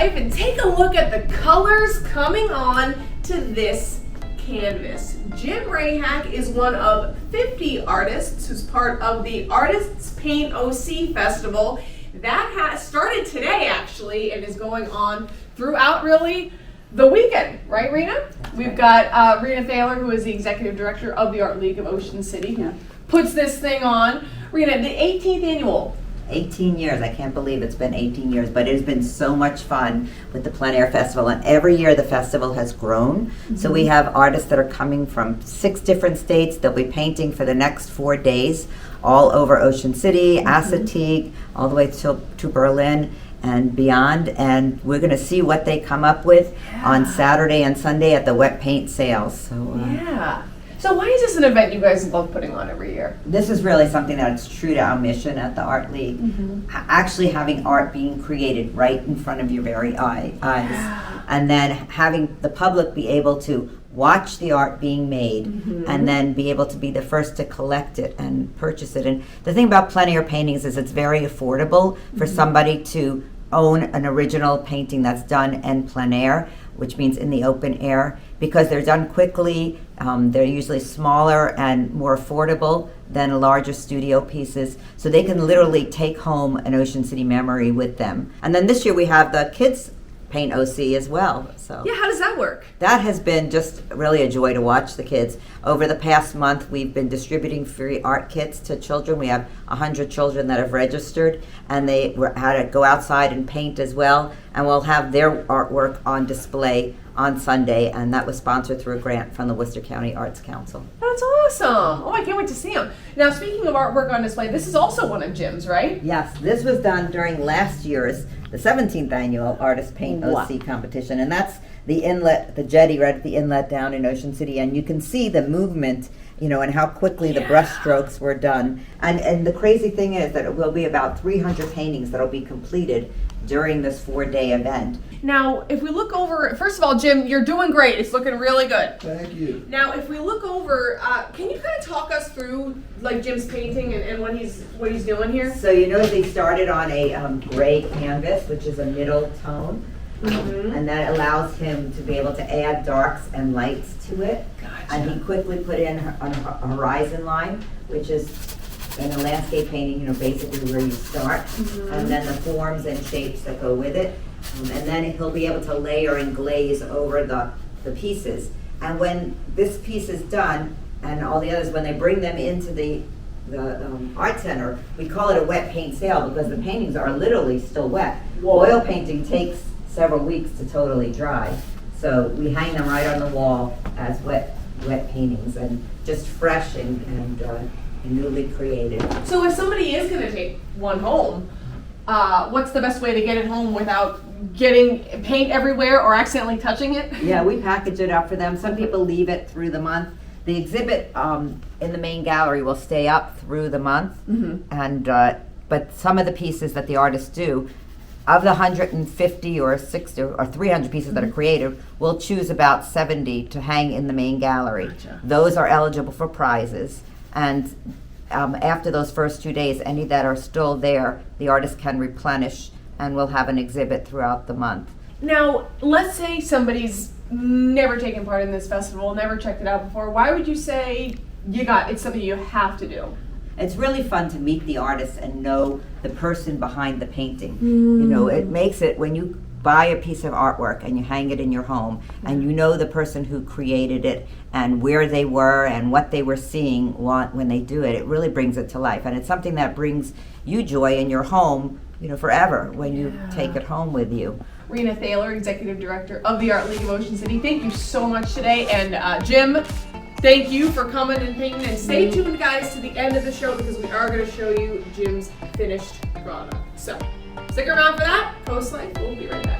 CoastLife and take a look at the colors coming on to this canvas. Jim Rayhack is one of 50 artists who's part of the Artists Paint OC Festival. That has started today actually and is going on throughout really the weekend, right, Rena? We've got Rena Thaler, who is the executive director of the Art League of Ocean City, who puts this thing on. Rena, the 18th annual. 18 years. I can't believe it's been 18 years, but it has been so much fun with the Plein Air Festival. And every year the festival has grown. So we have artists that are coming from 6 different states. They'll be painting for the next 4 days all over Ocean City, Assateague, all the way to Berlin and beyond. And we're going to see what they come up with on Saturday and Sunday at the wet paint sales. So, So why is this an event you guys love putting on every year? This is really something that's true to our mission at the Art League. Actually having art being created right in front of your very eyes. And then having the public be able to watch the art being made and then be able to be the first to collect it and purchase it. And the thing about plein air paintings is it's very affordable for somebody to own an original painting that's done in plein air, which means in the open air, because they're done quickly. They're usually smaller and more affordable than larger studio pieces, so they can literally take home an Ocean City memory with them. And then this year we have the Kids Paint OC as well. So yeah, how does that work? That has been just really a joy to watch the kids. Over the past month, we've been distributing free art kits to children. We have 100 children that have registered, and they had to go outside and paint as well. And we'll have their artwork on display on Sunday, and that was sponsored through a grant from the Worcester County Arts Council. That's awesome. Oh, I can't wait to see them. Now, speaking of artwork on display, this is also one of Jim's, right? Yes, this was done during last year's, the 17th annual Artist Paint OC competition, and that's the inlet, the jetty right at the inlet down in Ocean City, and you can see the movement, you know, and how quickly the brush strokes were done. And the crazy thing is that it will be about 300 paintings that'll be completed during this 4-day event. Now, if we look over, first of all, Jim, you're doing great. It's looking really good. Thank you. Now, if we look over, can you kind of talk us through like Jim's painting and what he's doing here? So you know they started on a gray canvas, which is a middle tone, and that allows him to be able to add darks and lights to it. Gotcha. And he quickly put in a horizon line, which is in a landscape painting, you know, basically where you start, and then the forms and shapes that go with it. And then he'll be able to layer and glaze over the pieces. And when this piece is done, and all the others, when they bring them into the art center, we call it a wet paint sale because the paintings are literally still wet. Oil painting takes several weeks to totally dry. So we hang them right on the wall as wet paintings, and just fresh and newly created. So if somebody is going to take one home, what's the best way to get it home without getting paint everywhere or accidentally touching it? Yeah, we package it up for them. Some people leave it through the month. The exhibit in the main gallery will stay up through the month, and but some of the pieces that the artists do, of the 150 or 60 or 300 pieces that are created, we'll choose about 70 to hang in the main gallery. Gotcha. Those are eligible for prizes, and after those first 2 days, any that are still there, the artist can replenish, and we'll have an exhibit throughout the month. Now, let's say somebody's never taken part in this festival, never checked it out before. Why would you say it's something you have to do? It's really fun to meet the artist and know the person behind the painting. You know, it makes it, when you buy a piece of artwork and you hang it in your home and you know the person who created it and where they were and what they were seeing when they do it, it really brings it to life. And it's something that brings you joy in your home, you know, forever when you take it home with you. Rena Thaler, Executive Director of the Art League of Ocean City, thank you so much today. And Jim, thank you for coming and painting. And stay tuned, guys, to the end of the show because we are going to show you Jim's finished product. So stick around for that. CoastLife, we'll be right back.